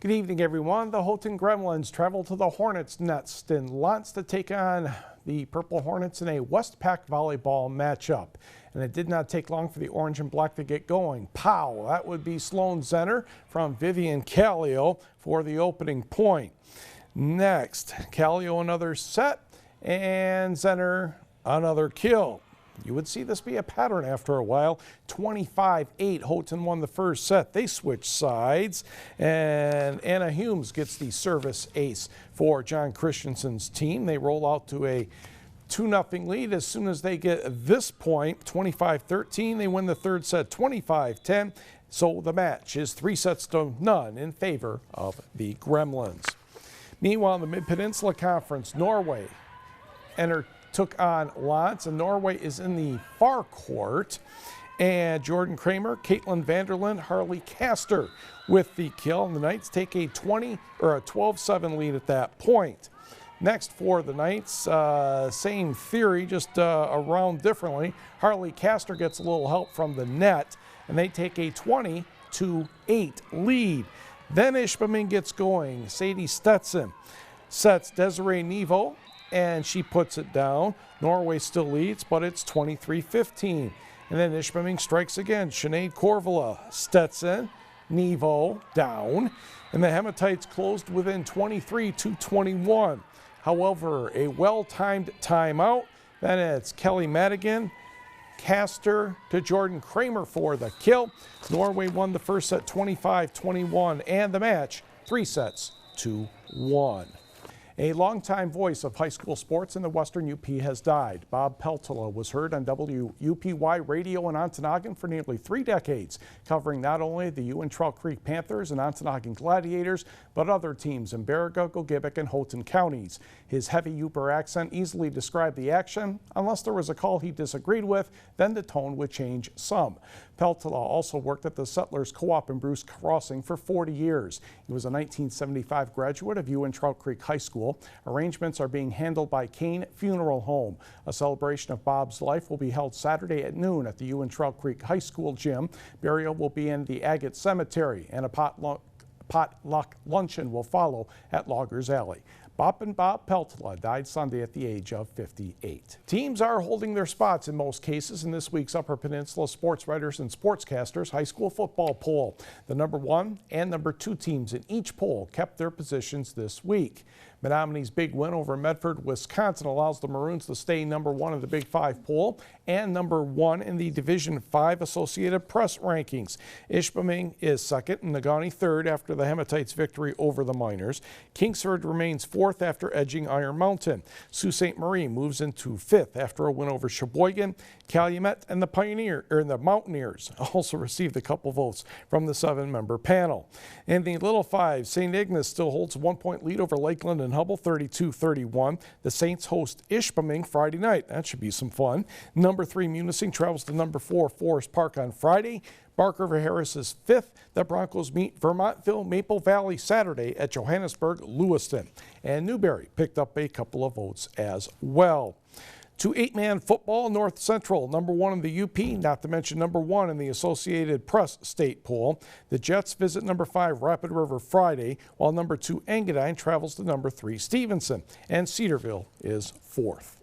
Good evening, everyone. The Houghton Gremlins travel to the Hornets nest in Lantz to take on the Purple Hornets in a Westpac volleyball matchup. And it did not take long for the orange and black to get going. Pow! That would be Sloan Zenner from Vivian Callio for the opening point. Next, Callio another set and Zenner another kill. You would see this be a pattern after a while. 25-8, Houghton won the first set. They switch sides, and Anna Humes gets the service ace for John Christensen's team. They roll out to a 2-0 lead. As soon as they get this point, 25-13, they win the third set 25-10. So the match is 3-0 in favor of the Gremlins. Meanwhile, in the Mid-Peninsula Conference, Norway took on Lantz, and Norway is in the far court. And Jordan Kramer, Caitlin Vanderland, Harley Castor with the kill. And the Knights take a 12-7 lead at that point. Next for the Knights, same theory, just a round differently. Harley Castor gets a little help from the net, and they take a 20-8 lead. Then Ishpeming gets going. Sadie Stetson sets Desiree Nevo, and she puts it down. Norway still leads, but it's 23-15. And then Ishpeming strikes again. Sinead Korvala, Stetson, Nevo down. And the Hematites closed within 23-21. However, a well-timed timeout. Then it's Kelly Madigan, Castor to Jordan Kramer for the kill. Norway won the first set 25-21 and the match 3-1. A longtime voice of high school sports in the Western UP has died. Bob Peltola was heard on WUPY radio in Ontonagon for nearly 3 decades, covering not only the Uintral Creek Panthers and Ontonagon Gladiators, but other teams in Baraga, Gogebic, and Houghton counties. His heavy Yooper accent easily described the action. Unless there was a call he disagreed with, then the tone would change some. Peltola also worked at the Settlers Co-op in Bruce Crossing for 40 years. He was a 1975 graduate of Uintral Creek High School. Arrangements are being handled by Kane Funeral Home. A celebration of Bob's life will be held Saturday at noon at the Uintral Creek High School gym. Burial will be in the Agate Cemetery, and a potluck luncheon will follow at Loggers Alley. Bob Peltola died Sunday at the age of 58. Teams are holding their spots in most cases in this week's Upper Peninsula Sports Writers and Sportscasters High School Football Poll. The number 1 and number 2 teams in each poll kept their positions this week. Menominey's big win over Medford, Wisconsin allows the Maroons to stay number 1 in the Big 5 poll and number 1 in the Division 5 Associated Press rankings. Ishpeming is second and Negaunee third after the Hematites' victory over the Miners. Kingsford remains fourth after edging Iron Mountain. Sault Ste. Marie moves into fifth after a win over Sheboygan. Calumet and the Mountaineers also received a couple votes from the 7-member panel. In the Little 5, St. Ignace still holds a 1-point lead over Lakeland and Hubble, 32-31. The Saints host Ishpeming Friday night. That should be some fun. Number 3 Munising travels to number 4 Forest Park on Friday. Bark River Harris is 5th. The Broncos meet Vermontville Maple Valley Saturday at Johannesburg Lewiston. And Newberry picked up a couple of votes as well. To 8-man football, North Central, number 1 in the UP, not to mention number 1 in the Associated Press state poll. The Jets visit number 5 Rapid River Friday, while number 2 Engadine travels to number 3 Stevenson, and Cedarville is 4th.